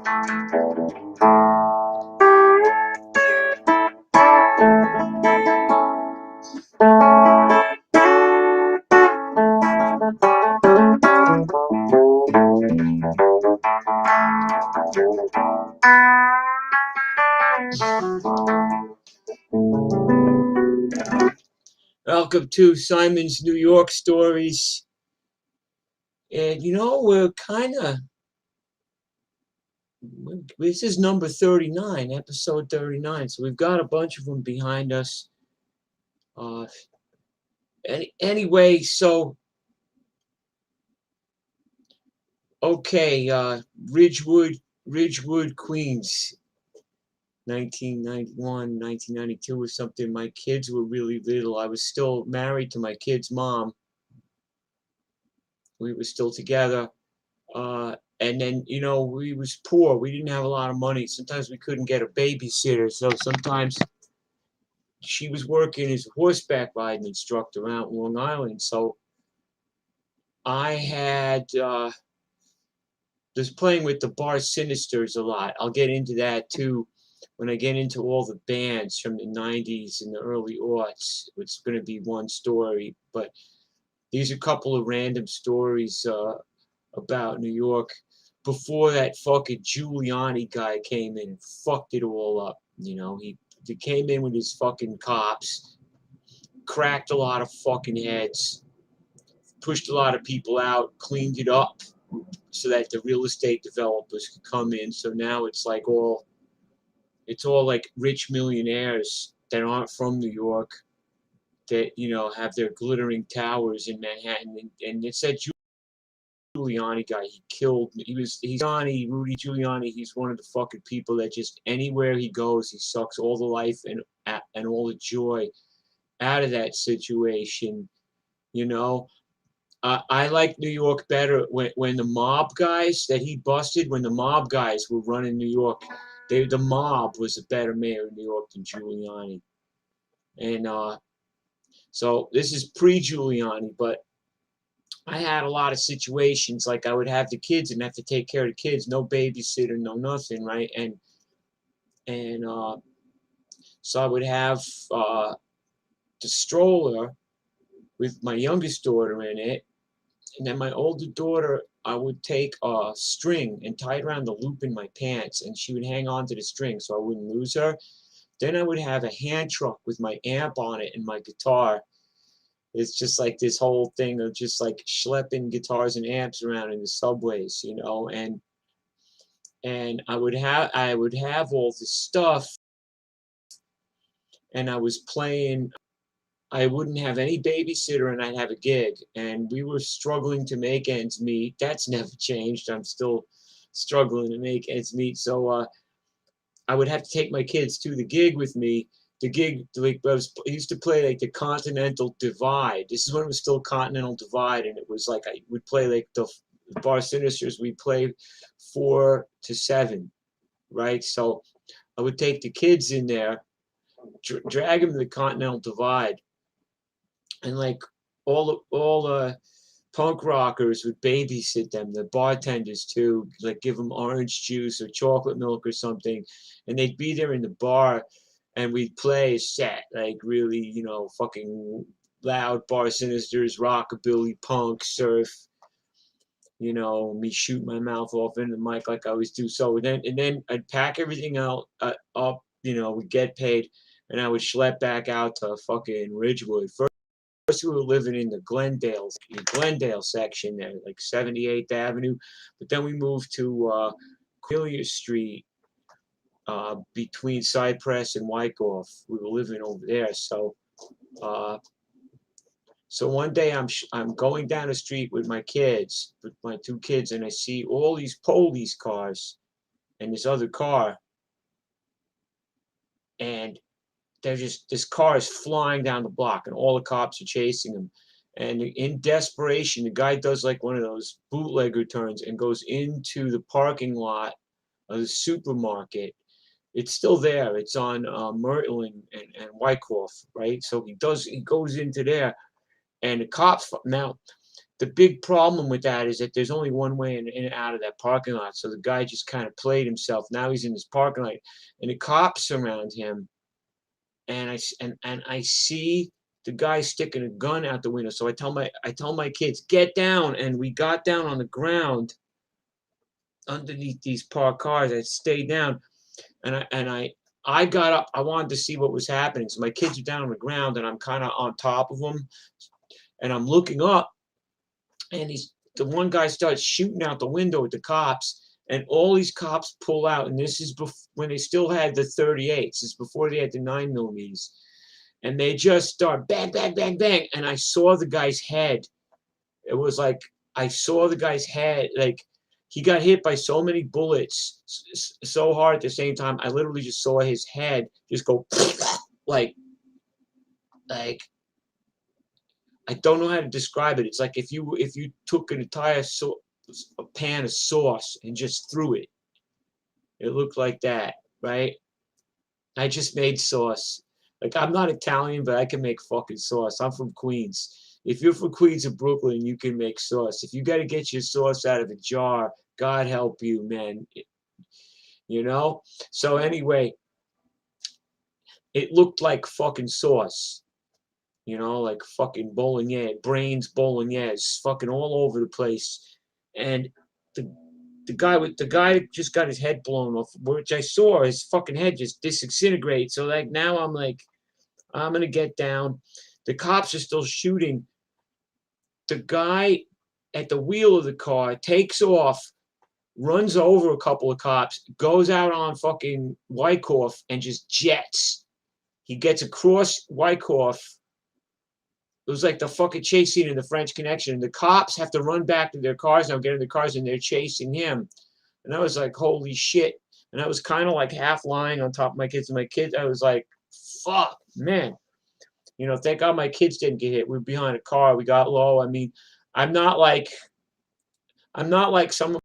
Welcome to Simon's New York Stories. And we're this is number 39, episode 39. So we've got a bunch of them behind us. Anyway, so, okay, Ridgewood, Queens, 1991, 1992 or something. My kids were really little. I was still married to my kid's mom. We were still together. And then, we was poor. We didn't have a lot of money. Sometimes we couldn't get a babysitter. So sometimes she was working as a horseback riding instructor out in Long Island. So I had was playing with the Bar Sinisters a lot. I'll get into that too when I get into all the bands from the 90s and the early aughts. It's going to be one story, but these are a couple of random stories about New York before that fucking Giuliani guy came in and fucked it all up. He came in with his fucking cops, cracked a lot of fucking heads, pushed a lot of people out, cleaned it up so that the real estate developers could come in. So now it's all like rich millionaires that aren't from New York that, have their glittering towers in Manhattan. And it's that Giuliani guy. He's Rudy Giuliani. He's one of the fucking people that just anywhere he goes, he sucks all the life and all the joy out of that situation. I like New York better when the mob guys that he busted, when the mob guys were running New York, the mob was a better mayor of New York than Giuliani. And so this is pre-Giuliani, but I had a lot of situations like I would have the kids and have to take care of the kids, no babysitter, no nothing, right? And so I would have the stroller with my youngest daughter in it, and then my older daughter, I would take a string and tie it around the loop in my pants, and she would hang on to the string so I wouldn't lose her. Then I would have a hand truck with my amp on it and my guitar. It's just like this whole thing of just like schlepping guitars and amps around in the subways, and I would have all this stuff, and I was playing. I wouldn't have any babysitter and I'd have a gig, and we were struggling to make ends meet. That's never changed. I'm still struggling to make ends meet. So I would have to take my kids to the gig with me. The gig, like I used to play like the Continental Divide. This is when it was still Continental Divide, and it was like I would play like the Bar Sinisters. We played 4 to 7, right? So I would take the kids in there, drag them to the Continental Divide, and like all the punk rockers would babysit them, the bartenders too, like give them orange juice or chocolate milk or something, and they'd be there in the bar, and we'd play a set, like really, fucking loud Bar Sinisters, rockabilly, punk, surf, me shoot my mouth off in the mic like I always do. So then I'd pack everything out up, we'd get paid, and I would schlep back out to fucking Ridgewood. First we were living in the Glendale section there, like 78th Avenue, but then we moved to Cornelia Street, between Cypress and Wyckoff. We were living over there. So one day I'm going down the street with my 2 kids, and I see all these police cars and this other car, and this car is flying down the block, and all the cops are chasing him. And in desperation, the guy does like one of those bootlegger turns and goes into the parking lot of the supermarket. It's still there. It's on Myrtle and Wyckoff, right? So he goes into there, and the cops, now the big problem with that is that there's only one way in and out of that parking lot. So the guy just kind of played himself. Now he's in this parking lot, and the cops surround him, and I see the guy sticking a gun out the window. So I tell my kids, get down, and we got down on the ground underneath these parked cars. I stayed down, and I got up. I wanted to see what was happening. So my kids are down on the ground, and I'm kind of on top of them, and I'm looking up, and the one guy starts shooting out the window at the cops, and all these cops pull out. And this is when they still had the 38s. This is before they had the 9mm, and they just start bang, bang, bang, bang, and I saw the guy's head. It was like I saw the guy's head, like he got hit by so many bullets so hard at the same time. I literally just saw his head just go like like I don't know how to describe it. It's like if you took an entire a pan of sauce and just threw it. It looked like that, right? I just made sauce. Like I'm not Italian, but I can make fucking sauce. I'm from Queens. If you're from Queens or Brooklyn, you can make sauce. If you got to get your sauce out of a jar, God help you, man. You know? So anyway, it looked like fucking sauce. You know, like fucking bolognese, brains bolognese, fucking all over the place. And the the guy just got his head blown off, which I saw his fucking head just disintegrate. So like now I'm like, I'm gonna get down. The cops are still shooting. The guy at the wheel of the car takes off, runs over a couple of cops, goes out on fucking Wyckoff and just jets. He gets across Wyckoff. It was like the fucking chase scene in The French Connection. The cops have to run back to their cars now, get in the cars, and they're chasing him. And I was like, holy shit. And I was kind of like half lying on top of my kids. And my kids, I was like, fuck, man. You know, thank God my kids didn't get hit. We were behind a car. We got low. I mean, I'm not like some of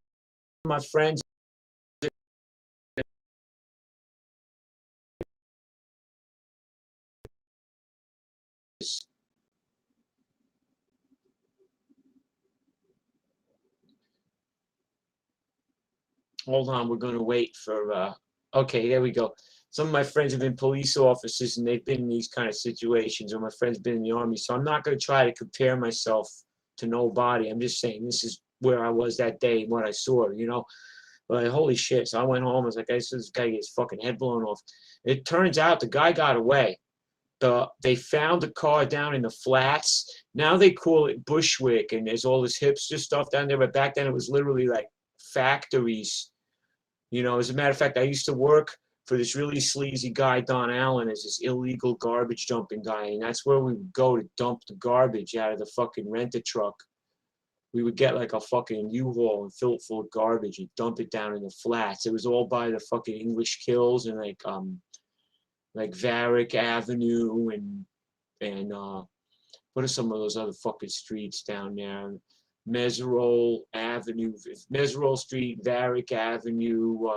my friends. Hold on, we're going to wait for, okay, there we go. Some of my friends have been police officers and they've been in these kind of situations, or my friend's been in the army. So I'm not going to try to compare myself to nobody. I'm just saying this is where I was that day, what I saw, you know. But holy shit. So I went home. I was like, I saw this guy get his fucking head blown off. It turns out the guy got away. They found the car down in the flats. Now they call it Bushwick, and there's all this hipster stuff down there. But back then it was literally like factories. You know, as a matter of fact, I used to work for this really sleazy guy, Don Allen, as this illegal garbage dumping guy. And that's where we would go to dump the garbage out of the fucking rent-a truck. We would get like a fucking U-Haul and fill it full of garbage and dump it down in the flats. It was all by the fucking English Kills and like Varick Avenue and what are some of those other fucking streets down there? Meserole Avenue, Meserole Street, Varick Avenue,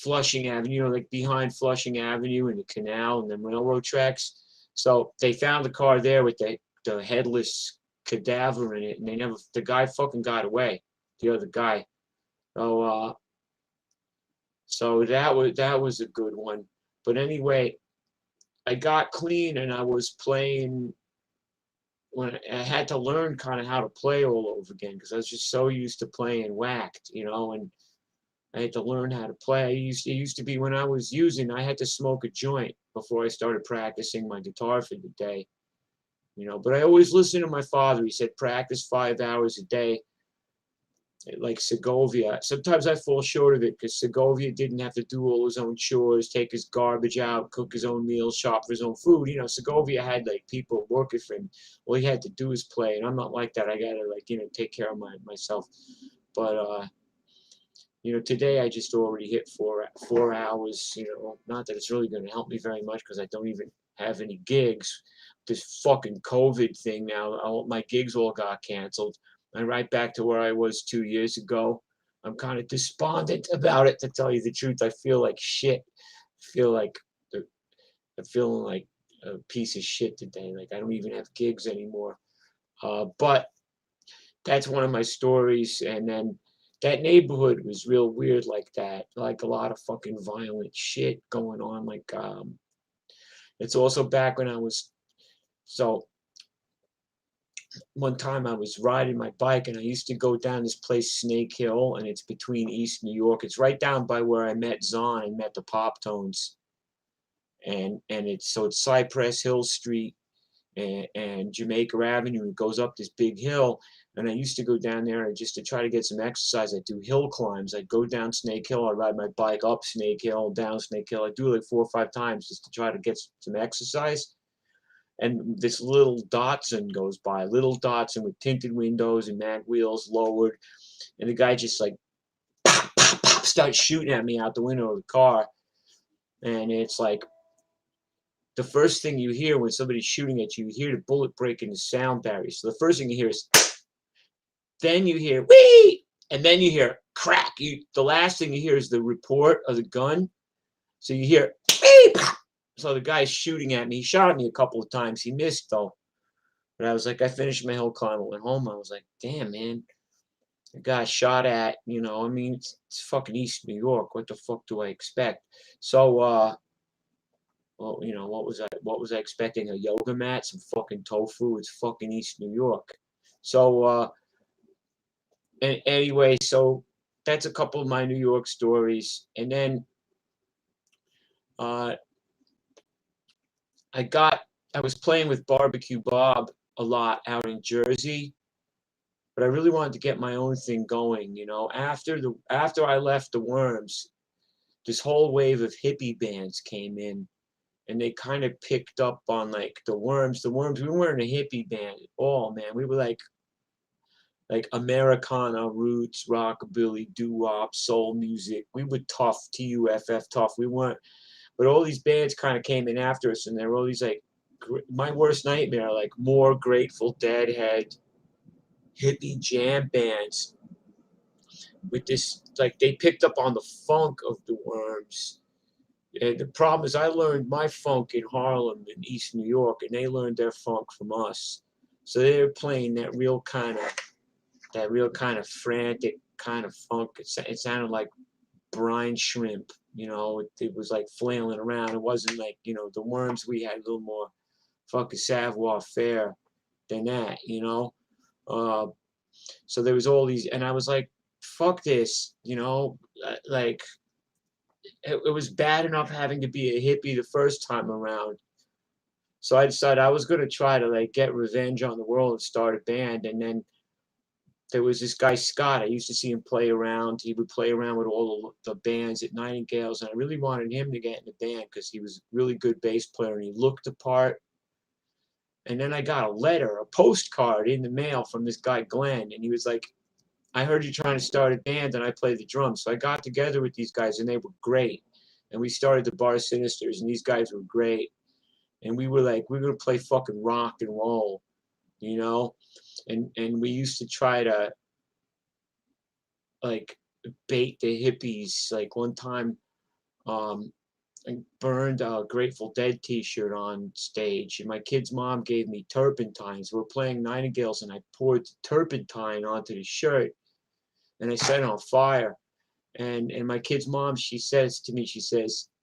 Flushing Avenue, you know, like behind Flushing Avenue and the canal and the railroad tracks. So they found the car there with the headless cadaver in it, and the guy fucking got away, the other guy. So that was a good one. But anyway, I got clean and I was playing when I had to learn kind of how to play all over again because I was just so used to playing whacked, you know, and I had to learn how to play. It used to be when I was using, I had to smoke a joint before I started practicing my guitar for the day, you know. But I always listened to my father. He said practice 5 hours a day, like Segovia. Sometimes I fall short of it because Segovia didn't have to do all his own chores, take his garbage out, cook his own meals, shop for his own food. You know, Segovia had like people working for him. All he had to do is play, and I'm not like that. I gotta like, you know, take care of myself. But you know, today I just already hit 4 hours. You know, not that it's really going to help me very much because I don't even have any gigs. This fucking COVID thing now, my gigs all got canceled. I'm right back to where I was 2 years ago. I'm kind of despondent about it, to tell you the truth. I feel like shit. I feel like I'm feeling like a piece of shit today. Like I don't even have gigs anymore. But that's one of my stories. And then that neighborhood was real weird like that, like a lot of fucking violent shit going on. Like it's also back when I was so one time I was riding my bike and I used to go down this place Snake Hill, and it's between East New York. It's right down by where I met Zahn and met the Pop Tones. And it's Cypress Hill Street and Jamaica Avenue. It goes up this big hill, and I used to go down there just to try to get some exercise. I'd do hill climbs. I'd go down Snake Hill. I'd ride my bike up Snake Hill, down Snake Hill. I'd do it like 4 or 5 times just to try to get some exercise. And this little Datsun goes by, little Datsun with tinted windows and mag wheels lowered, and the guy just like pop, pop, pop, starts shooting at me out the window of the car. And it's like the first thing you hear when somebody's shooting at you, you hear the bullet break in the sound barrier. So the first thing you hear is, then you hear wee, and then you hear crack. The last thing you hear is the report of the gun. So you hear wee, pop. So the guy's shooting at me. He shot at me a couple of times. He missed though. But I was like, I finished my hill climb. I went home. I was like, damn, man. The guy shot at, I mean, it's fucking East New York. What the fuck do I expect? So, well, what was I expecting? A yoga mat, some fucking tofu. It's fucking East New York. So, anyway, so that's a couple of my New York stories. And then, I was playing with Barbecue Bob a lot out in Jersey, but I really wanted to get my own thing going, After I left the Worms, this whole wave of hippie bands came in, and they kind of picked up on like the Worms. The Worms, we weren't a hippie band at all, man. We were like Americana, roots, rockabilly, doo-wop, soul music. We were tough, T-U-F-F, tough. We weren't. But all these bands kind of came in after us, and there were all these like, my worst nightmare, like more Grateful Dead had hippie jam bands with this, like they picked up on the funk of the Worms. And the problem is I learned my funk in Harlem in East New York, and they learned their funk from us. So they were playing that real kind of frantic kind of funk. It sounded like brine shrimp. It was like flailing around. It wasn't like, the Worms. We had a little more fucking savoir faire than that, So there was all these, and I was like, fuck this, like, it was bad enough having to be a hippie the first time around. So I decided I was going to try to like get revenge on the world and start a band. And then there was this guy, Scott. I used to see him play around. He would play around with all the bands at Nightingales, and I really wanted him to get in the band because he was a really good bass player and he looked the part. And then I got a postcard in the mail from this guy, Glenn, and he was like, I heard you trying to start a band and I play the drums. So I got together with these guys and they were great. And we started the Bar Sinisters, and these guys were great. And we were like, we're going to play fucking rock and roll, And we used to try to like bait the hippies. Like one time, I burned a Grateful Dead t-shirt on stage, and my kid's mom gave me turpentines. We were playing Nightingales, and I poured turpentine onto the shirt, and I set it on fire. And my kid's mom, she says to me,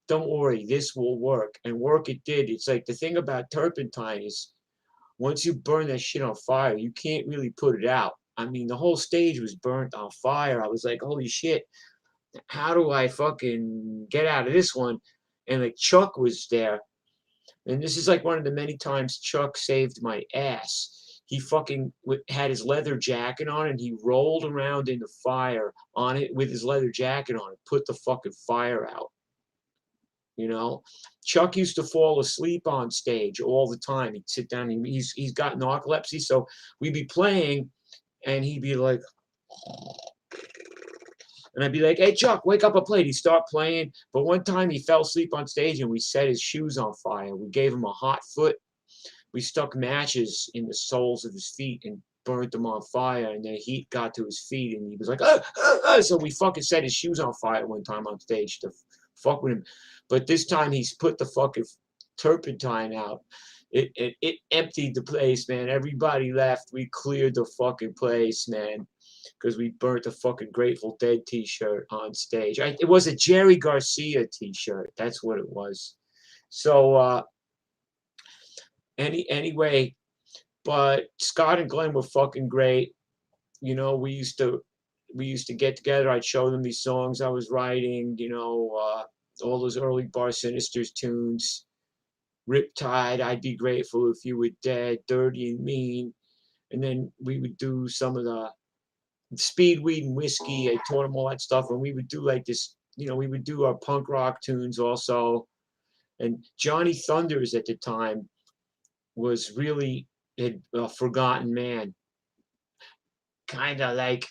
don't worry, this will work. And work it did. It's like the thing about turpentine is once you burn that shit on fire, you can't really put it out. I mean, the whole stage was burnt on fire. I was like, holy shit, how do I fucking get out of this one? And like Chuck was there. And this is like one of the many times Chuck saved my ass. He fucking had his leather jacket on, and he rolled around in the fire on it with his leather jacket on and put the fucking fire out. Chuck used to fall asleep on stage all the time. He'd sit down, and he's got narcolepsy. So we'd be playing and he'd be like, and I'd be like, hey, Chuck, wake up and play. He'd start playing. But one time he fell asleep on stage and we set his shoes on fire. We gave him a hot foot. We stuck matches in the soles of his feet and burnt them on fire. And the heat got to his feet and he was like, So we fucking set his shoes on fire one time on stage to fuck with him. But this time he's put the fucking turpentine out. It emptied the place, man. Everybody left. We cleared the fucking place, man, because we burnt a fucking Grateful Dead T-shirt on stage. It was a Jerry Garcia T-shirt. That's what it was. So anyway, but Scott and Glenn were fucking great. You know, we used to get together. I'd show them these songs I was writing. You know, all those early Bar Sinisters tunes. Riptide, I'd Be Grateful If You Were Dead, Dirty and Mean. And then we would do some of the Speed, Weed, and Whiskey. I taught them all that stuff. And we would do like this, you know, we would do our punk rock tunes also. And Johnny Thunders at the time was really a forgotten man. Kind of like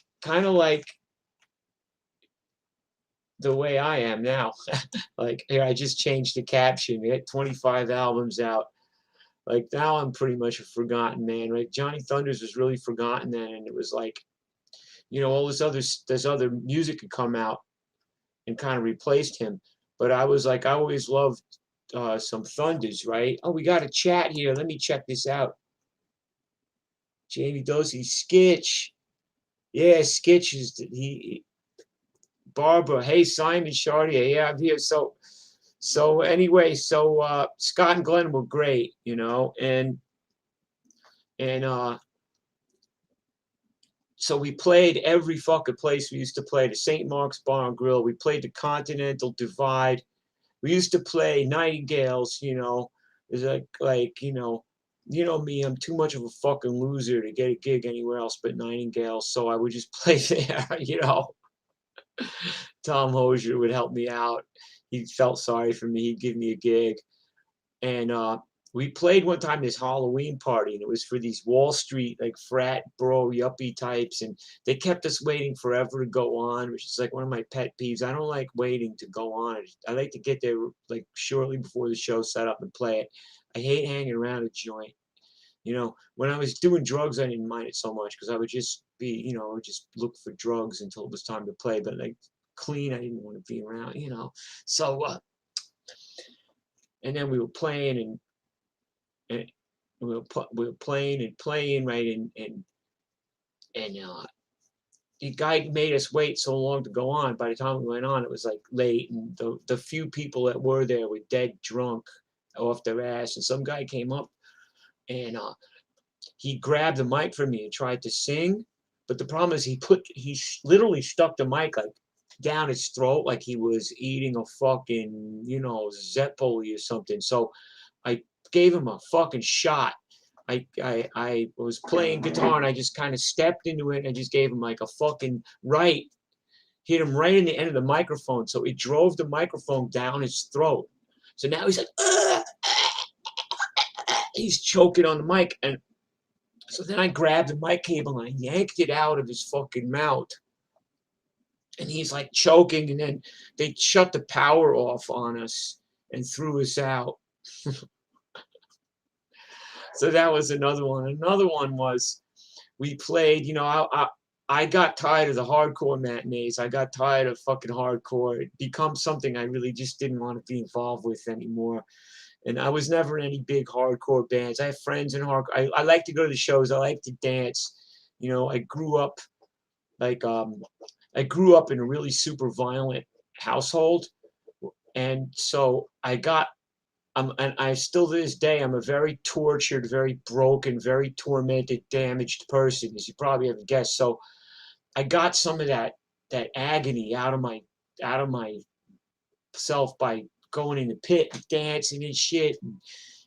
the way I am now. Like, here, I just changed the caption. We had 25 albums out. Like, now I'm pretty much a forgotten man, right? Johnny Thunders was really forgotten then, and it was like, you know, all this other music had come out and kind of replaced him. But I was like, I always loved some Thunders, right? Oh, we got a chat here. Let me check this out. Jamie Dosey, Skitch. Yeah, Skitch is Barbara. Hey, Simon Chardiet. Yeah, I'm here. So anyway, so Scott and Glenn were great, you know, and so we played every fucking place we used to play. The St. Mark's Bar and Grill. We played the Continental Divide. We used to play Nightingales, you know. It's like you know me, I'm too much of a fucking loser to get a gig anywhere else but Nightingale. So I would just play there, you know. Tom Hosier would help me out. He felt sorry for me. He'd give me a gig. And we played one time this Halloween party, and it was for these Wall Street, like, frat bro yuppie types. And they kept us waiting forever to go on, which is like one of my pet peeves. I don't like waiting to go on. I like to get there like shortly before the show set up and play it. I hate hanging around a joint. You know, when I was doing drugs, I didn't mind it so much because I would just be, you know, I would just look for drugs until it was time to play. But like clean, I didn't want to be around, you know. So, and then we were playing and we were playing and playing, right? And the guy made us wait so long to go on. By the time we went on, it was like late, and the few people that were there were dead drunk off their ass. And some guy came up and he grabbed the mic from me and tried to sing, but the problem is he literally stuck the mic like down his throat like he was eating a fucking, you know, Zeppoli or something. So I gave him a fucking shot. I was playing guitar and I just kind of stepped into it and I just gave him like a fucking right, hit him right in the end of the microphone. So it drove the microphone down his throat. So now he's like, he's choking on the mic. And so then I grabbed the mic cable and I yanked it out of his fucking mouth. And he's like choking, and then they shut the power off on us and threw us out. So that was another one. Another one was we played, you know, I got tired of the hardcore matinees. I got tired of fucking hardcore. It became something I really just didn't want to be involved with anymore. And I was never in any big hardcore bands. I have friends in hardcore. I like to go to the shows. I like to dance. You know, I grew up in a really super violent household. And so and I still to this day, I'm a very tortured, very broken, very tormented, damaged person, as you probably have guessed. So I got some of that agony out of myself by going in the pit and dancing and shit. And,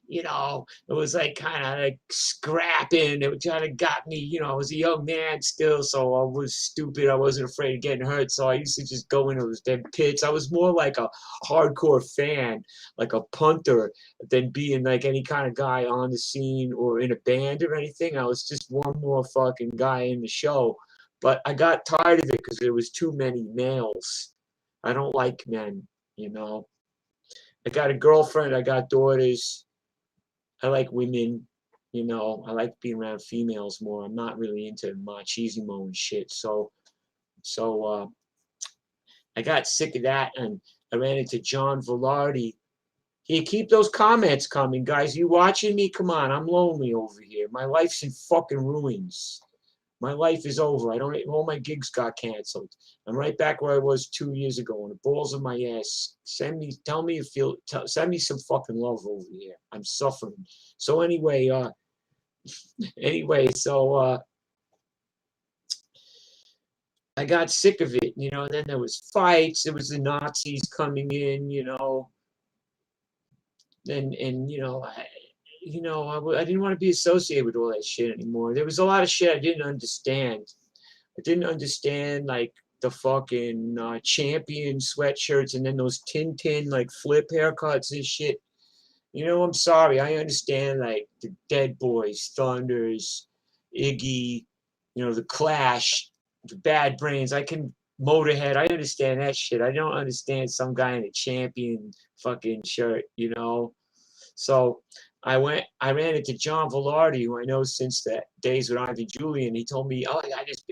you know, it was like kind of like scrapping. It kind of got me, you know, I was a young man still, so I was stupid. I wasn't afraid of getting hurt. So I used to just go into those damn pits. I was more like a hardcore fan, like a punter, than being like any kind of guy on the scene or in a band or anything. I was just one more fucking guy in the show. But I got tired of it because there was too many males. I don't like men, you know. I got a girlfriend. I got daughters. I like women, you know. I like being around females more. I'm not really into machismo and shit. So I got sick of that, and I ran into John Velarde Hey, keep those comments coming, guys. You watching me? Come on, I'm lonely over here. My life's in fucking ruins. My life is over. I don't. All my gigs got canceled. I'm right back where I was 2 years ago, and the balls of my ass. Tell me you feel. Send me some fucking love over here. I'm suffering. So anyway, so I got sick of it, and then there was fights. There was the Nazis coming in, and I didn't want to be associated with all that shit anymore. There was a lot of shit I didn't understand. I didn't understand like the fucking champion sweatshirts and then those Tintin like flip haircuts and shit. I'm sorry. I understand like the Dead Boys, Thunders, Iggy, the Clash, the Bad Brains. I can Motorhead. I understand that shit. I don't understand some guy in a champion fucking shirt. So I ran into John Velarde, who I know since the days with Rudy Giuliani, and he told me, "Oh,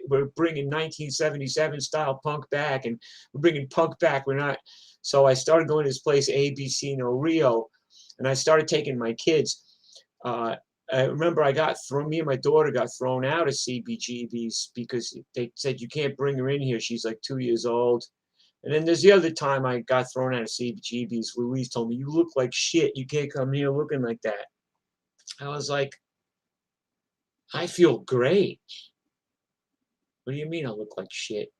we're bringing 1977 style punk back, and we're bringing punk back. We're not." So I started going to this place, ABC No Rio, and I started taking my kids. I remember me and my daughter got thrown out of CBGB's because they said you can't bring her in here. She's like 2 years old. And then there's the other time I got thrown out of CBGB's. Louise told me, "You look like shit. You can't come here looking like that." I was like, "I feel great." "What do you mean I look like shit?"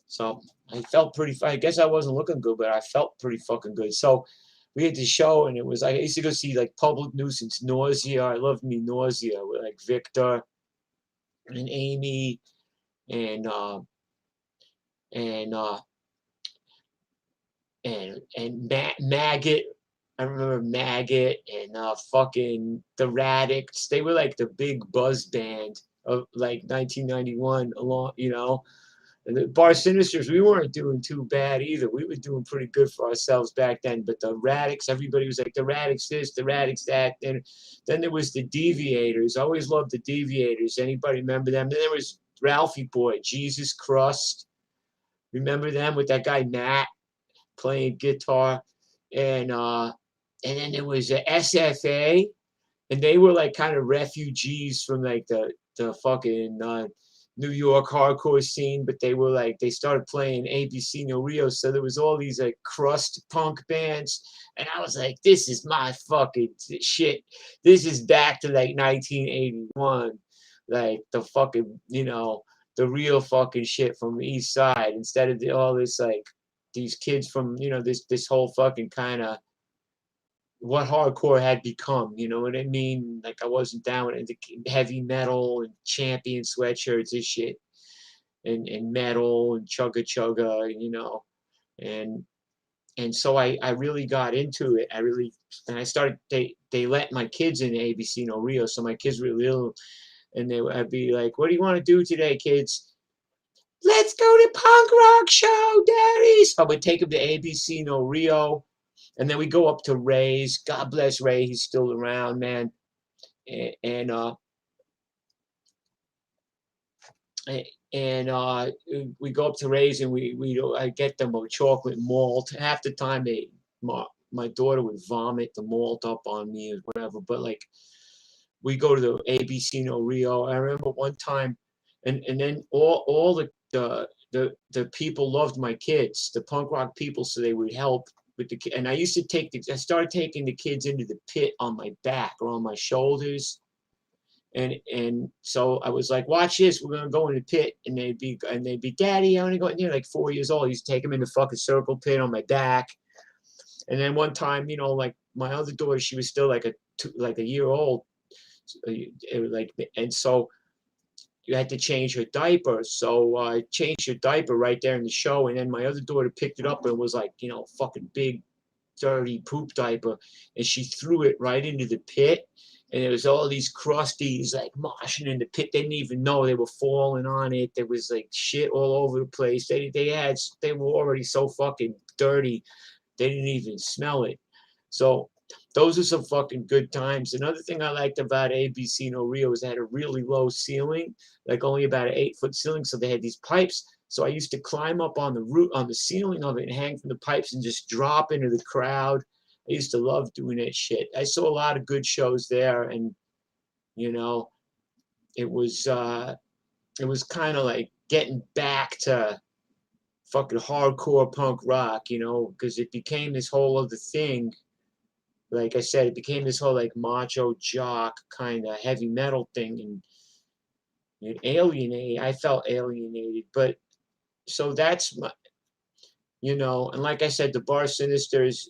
So I guess I wasn't looking good, but I felt pretty fucking good. So we had the show, and I used to go see like Public Nuisance, Nausea. I loved me Nausea with like Victor and Amy and and uh Maggot. I remember Maggot and fucking the Radix. They were like the big buzz band of like 1991 And the Bar Sinisters, we weren't doing too bad either. We were doing pretty good for ourselves back then. But the Radix, everybody was like, the Radix this, the Radix that. And then there was the Deviators. I always loved the Deviators. Anybody remember them? Then there was Ralphie Boy, Jesus Crust. Remember them with that guy Matt playing guitar? And then there was a SFA, and they were like kind of refugees from like the fucking New York hardcore scene, but they started playing ABC No Rio, so there was all these like crust punk bands, and I was like, this is my fucking shit. This is back to like 1981, like the fucking the real fucking shit from the East Side instead of all this like these kids from this whole fucking kind of what hardcore had become, you know what I mean? Like I wasn't down with heavy metal and champion sweatshirts and shit, and metal and chugga chugga. And so I really got into it. And I started. They let my kids in ABC No Rio, so my kids were little, and I'd be like, "What do you want to do today, kids?" "Let's go to punk rock show, Daddy." So I would take them to ABC No Rio. And then we go up to Ray's. God bless Ray. He's still around, man. And we go up to Ray's, and I get them a chocolate malt. Half the time my daughter would vomit the malt up on me or whatever. But like we go to the ABC No Rio. I remember one time, and then all the people loved my kids, the punk rock people, so they would help. And I started taking the kids into the pit on my back or on my shoulders, and so I was like, "Watch this, we're gonna go in the pit," and they'd be, "Daddy, I want to go." Like 4 years old, I used to take them in the fucking circle pit on my back. And then one time, like my other daughter, she was still like a year old, and so you had to change her diaper. So I changed her diaper right there in the show, and then my other daughter picked it up, and it was like, fucking big, dirty poop diaper, and she threw it right into the pit. And there was all these crusties like moshing in the pit. They didn't even know they were falling on it. There was like shit all over the place. They were already so fucking dirty, they didn't even smell it. So those are some fucking good times. Another thing I liked about ABC No Rio is they had a really low ceiling, like only about an 8-foot ceiling. So they had these pipes. So I used to climb up on the ceiling of it and hang from the pipes and just drop into the crowd. I used to love doing that shit. I saw a lot of good shows there, and you know, it was kind of like getting back to fucking hardcore punk rock, you know, because it became this whole other thing. Like I said, it became this whole like macho jock kind of heavy metal thing, and it alienated. I felt alienated, but so that's my, you know, and like I said, the Bar Sinisters,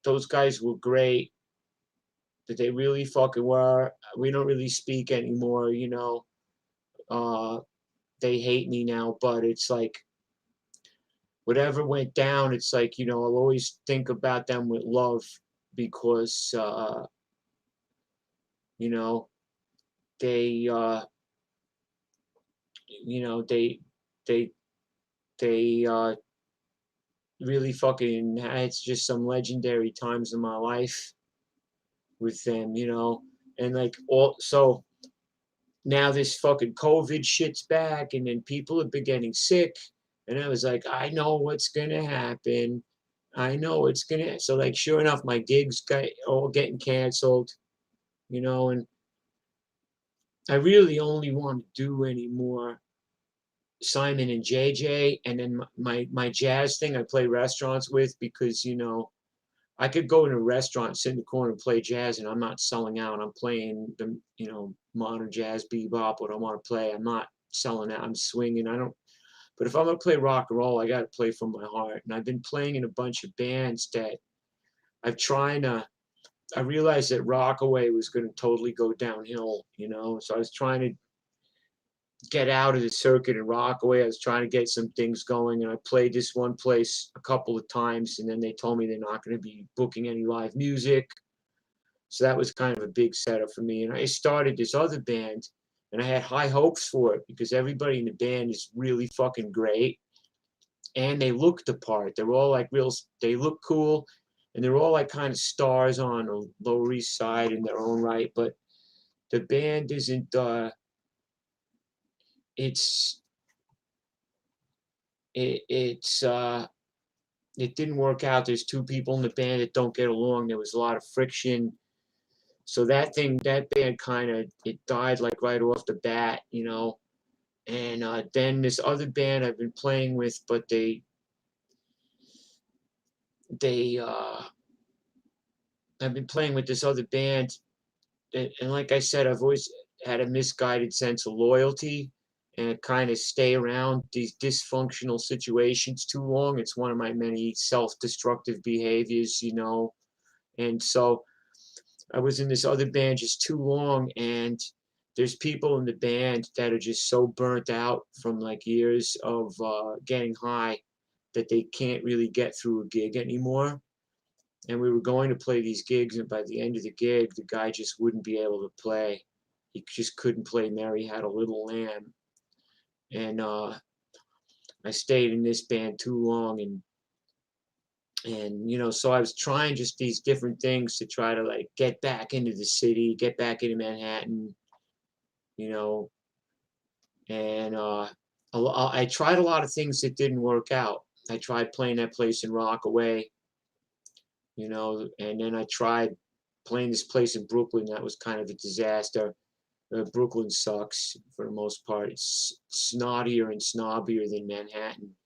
those guys were great, but they really fucking were. We don't really speak anymore, you know. Uh, they hate me now, but it's like whatever went down, it's like, you know, I'll always think about them with love because, you know, they, you know, they, they really fucking had just some legendary times in my life with them, you know, and like all, so now this fucking COVID shit's back, and then people have been getting sick, and I was like, I know what's gonna happen. I know it's gonna. So like, sure enough, my gigs got all getting canceled, you know, and I really only want to do any more Simon and JJ, and then my jazz thing I play restaurants with because you know I could go in a restaurant, sit in the corner and play jazz, and I'm not selling out. I'm playing the, you know, modern jazz, bebop, what I want to play. I'm not selling out. I'm swinging. I don't. But if I'm gonna play rock and roll, I got to play from my heart. And I've been playing in a bunch of bands that I've trying to. I realized that Rockaway was going to totally go downhill, you know. So I was trying to get out of the circuit in Rockaway. I was trying to get some things going, and I played this one place a couple of times, and then they told me they're not going to be booking any live music. So that was kind of a big setup for me. And I started this other band, and I had high hopes for it because everybody in the band is really fucking great, and they look the part. They're all like real. They look cool, and they're all like kind of stars on the Lower East Side in their own right. But the band isn't. It's it's it didn't work out. There's two people in the band that don't get along. There was a lot of friction. So that band kind of, it died like right off the bat, you know. And then this other band I've been playing with, but they I've been playing with this other band, and like I said, I've always had a misguided sense of loyalty and kind of stay around these dysfunctional situations too long. It's one of my many self-destructive behaviors, you know. And so I was in this other band just too long, and there's people in the band that are just so burnt out from like years of getting high that they can't really get through a gig anymore. And we were going to play these gigs, and by the end of the gig, the guy just wouldn't be able to play. He just couldn't play Mary Had a Little Lamb. And I stayed in this band too long, and you know, so I was trying just these different things to try to like get back into the city, get back into Manhattan, you know, and I tried a lot of things that didn't work out. I tried playing that place in Rockaway, you know, and then I tried playing this place in Brooklyn that was kind of a disaster. Brooklyn sucks for the most part. It's snottier and snobbier than Manhattan.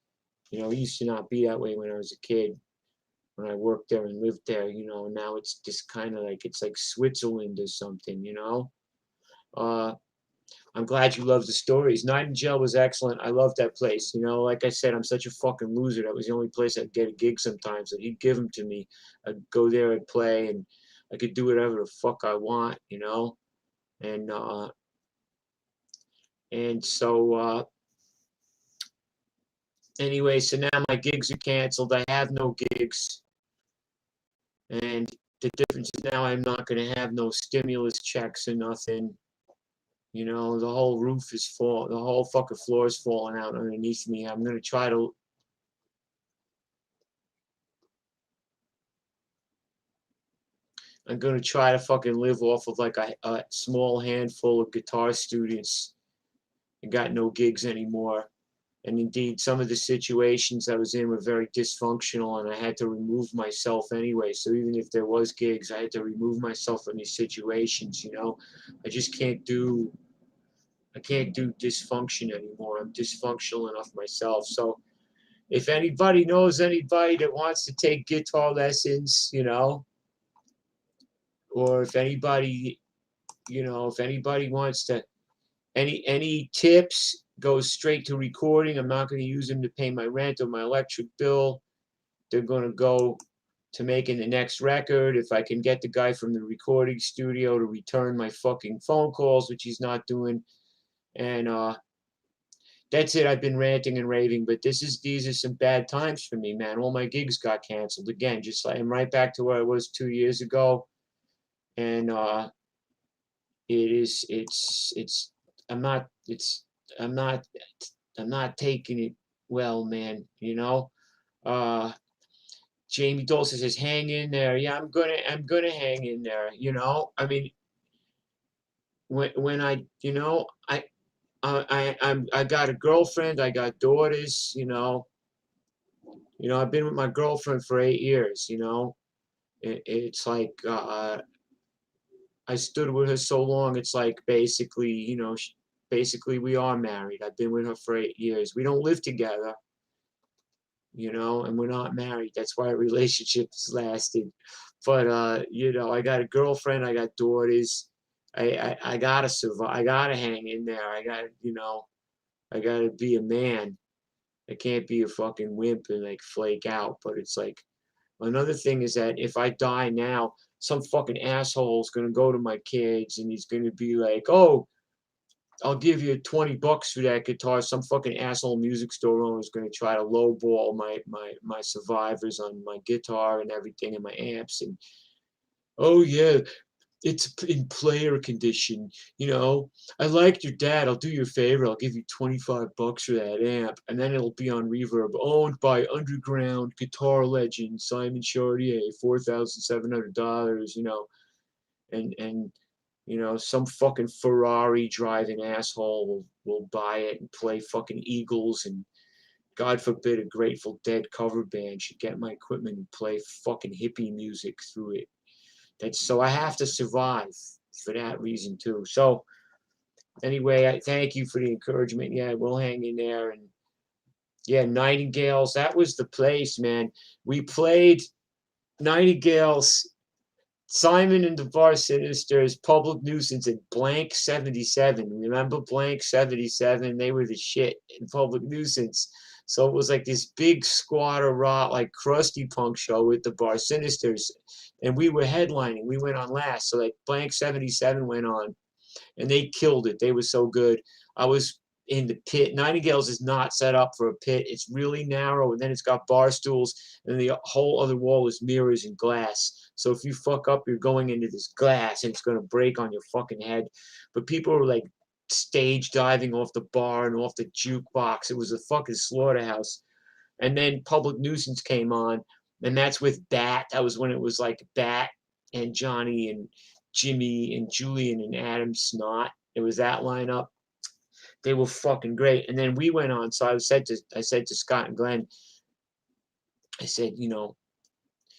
You know, it used to not be that way when I was a kid, when I worked there and lived there, you know. Now it's just kind of like, it's like Switzerland or something, you know. Uh, I'm glad you love the stories. Night in Jail was excellent. I love that place. You know, like I said, I'm such a fucking loser. That was the only place I'd get a gig sometimes. And he'd give them to me. I'd go there, I'd play, and I could do whatever the fuck I want, you know. And so anyway, so now my gigs are canceled. I have no gigs, and the difference is now I'm not going to have no stimulus checks or nothing. You know, the whole roof is fall, the whole fucking floor is falling out underneath me. I'm going to try to. I'm going to try to fucking live off of like a small handful of guitar students. I got no gigs anymore. And indeed, some of the situations I was in were very dysfunctional, and I had to remove myself anyway. So even if there was gigs, I had to remove myself from these situations, you know. I just I can't do dysfunction anymore. I'm dysfunctional enough myself. So if anybody knows anybody that wants to take guitar lessons, you know, or if anybody, you know, if anybody wants to, any tips, goes straight to recording. I'm not going to use them to pay my rent or my electric bill. They're going to go to making the next record. If I can get the guy from the recording studio to return my fucking phone calls, which he's not doing. And that's it. I've been ranting and raving, but these are some bad times for me, man. All my gigs got canceled again. Just like I'm right back to where I was 2 years ago. And it's I'm not it's I'm not I'm not taking it well, man, you know. uh Jamie Dawson says hang in there. Yeah, I'm gonna hang in there, you know. I mean, when I, you know, I got a girlfriend, I got daughters, you know. I've been with my girlfriend for 8 years, you know. It's like I stood with her so long. It's like basically, you know, basically we are married. I've been with her for 8 years. We don't live together, you know, and we're not married. That's why relationships lasted. But you know, I got a girlfriend. I got daughters. I gotta survive. I gotta hang in there. I gotta, you know, I gotta be a man. I can't be a fucking wimp and like flake out. But it's like another thing is that if I die now, some fucking asshole's gonna go to my kids and he's gonna be like, "Oh, I'll give you $20 for that guitar." Some fucking asshole music store owner is gonna try to lowball my survivors on my guitar and everything and my amps. And oh yeah, it's in player condition. You know, I liked your dad. I'll do you a favor. I'll give you $25 for that amp, and then it'll be on reverb. Owned by underground guitar legend Simon Chardiet, $4,700. You know, and you know, some fucking Ferrari driving asshole will buy it and play fucking Eagles, and God forbid a Grateful Dead cover band should get my equipment and play fucking hippie music through it. So I have to survive for that reason too. So anyway, I thank you for the encouragement. Yeah, we'll hang in there. And yeah, Nightingales, that was the place, man. We played Nightingales, Simon and the Bar Sinisters, Public Nuisance at Blank 77. Remember Blank 77? They were the shit in Public Nuisance. So it was like this big squatter rock, like crusty punk show with the Bar Sinisters. And we were headlining. We went on last. So like Blank 77 went on and they killed it. They were so good. I was in the pit. Nightingales is not set up for a pit. It's really narrow, and then it's got bar stools, and the whole other wall is mirrors and glass. So if you fuck up, you're going into this glass, and it's going to break on your fucking head. But people were like stage diving off the bar and off the jukebox. It was a fucking slaughterhouse. And then Public Nuisance came on, and that's with Bat. That was when it was like Bat and Johnny and Jimmy and Julian and Adam Snot. It was that lineup. They were fucking great. And then we went on. So I said to Scott and Glenn, I said, you know,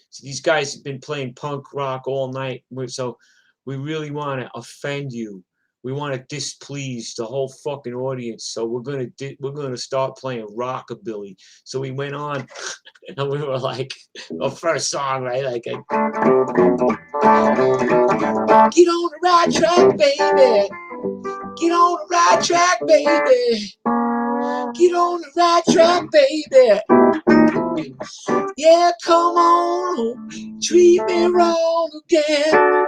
so these guys have been playing punk rock all night. So we really want to offend you. We want to displease the whole fucking audience. So we're gonna start playing rockabilly. So we went on, and we were like, our first song, right? Like, get on the right track, baby. Get on the right track, baby. Get on the right track, baby. Yeah, come on, treat me wrong again.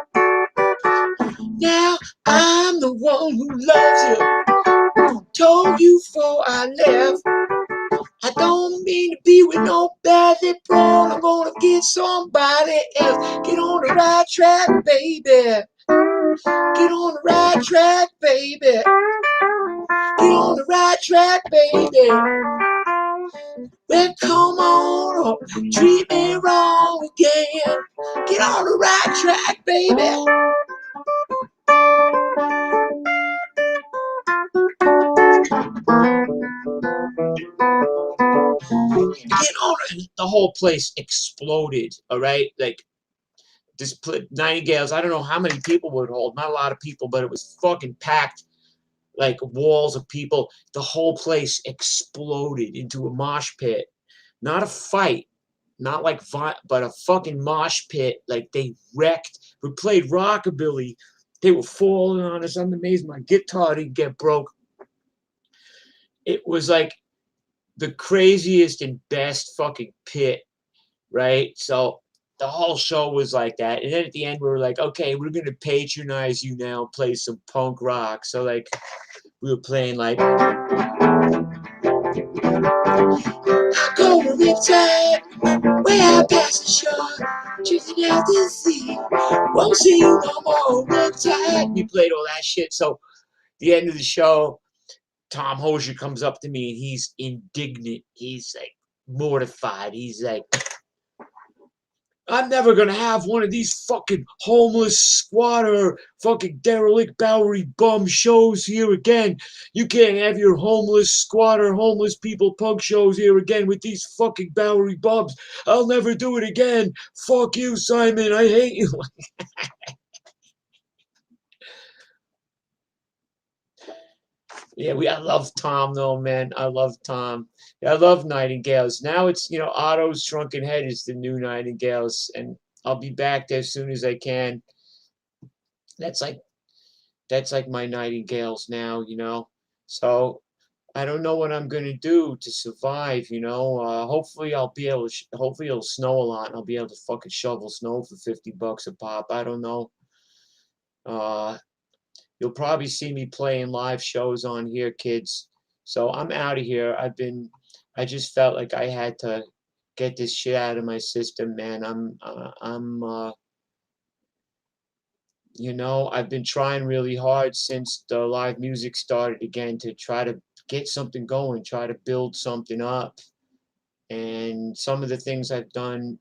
Now I'm the one who loves you. Told you before I left, I don't mean to be with nobody, bro. I'm gonna get somebody else. Get on the right track, baby. Get on the right track, baby. Get on the right track, baby. Well, come on, treat me wrong again. Get on the right track, baby. The whole place exploded. All right, like this Nightingales. I don't know how many people would hold. Not a lot of people, but it was fucking packed. Like walls of people. The whole place exploded into a mosh pit. Not a fight. Not like, but a fucking mosh pit. Like they wrecked. We played rockabilly. They were falling on us. I'm amazed my guitar didn't get broke. It was like the craziest and best fucking pit, right? So the whole show was like that. And then at the end, we were like, okay, we're going to patronize you now, play some punk rock. So, like, we were playing, like, I'm gonna return way out past the shore, drifting out to sea. Won't see you no more, riptide. We played all that shit. So, the end of the show, Tom Hosier comes up to me and he's indignant. He's like mortified. He's like, I'm never gonna have one of these fucking homeless squatter, fucking derelict Bowery bum shows here again. You can't have your homeless squatter, homeless people punk shows here again with these fucking Bowery bums. I'll never do it again. Fuck you, Simon. I hate you. Yeah, I love Tom though, man. I love Tom. I love Nightingales. Now it's, Otto's Shrunken Head is the new Nightingales, and I'll be back there as soon as I can. That's like my Nightingales now. So I don't know what I'm gonna do to survive. Hopefully I'll be able to. Hopefully it'll snow a lot, and I'll be able to fucking shovel snow for $50 a pop. I don't know. Uh, You'll probably see me playing live shows on here, kids. So I'm out of here. I just felt like I had to get this shit out of my system, man. I've been trying really hard since the live music started again to try to get something going, try to build something up. And some of the things I've done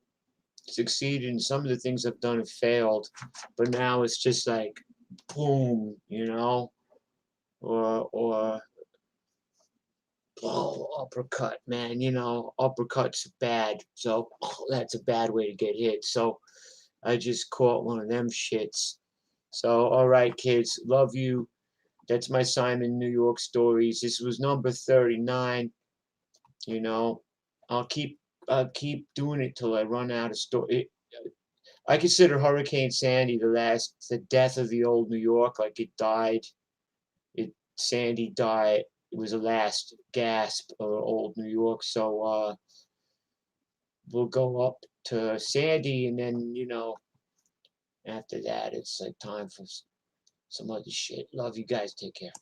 succeeded, and some of the things I've done have failed. But now it's just like, boom, or uppercut, man. Uppercut's bad, so that's a bad way to get hit. So I just caught one of them shits. So all right, kids, love you. That's my Simon New York stories. This was number 39. I'll keep doing it till I run out of story. I consider Hurricane Sandy the death of the old New York. Like it died. Sandy died. It was the last gasp of old New York. So we'll go up to Sandy, and then after that it's like time for some other shit. Love you guys. Take care.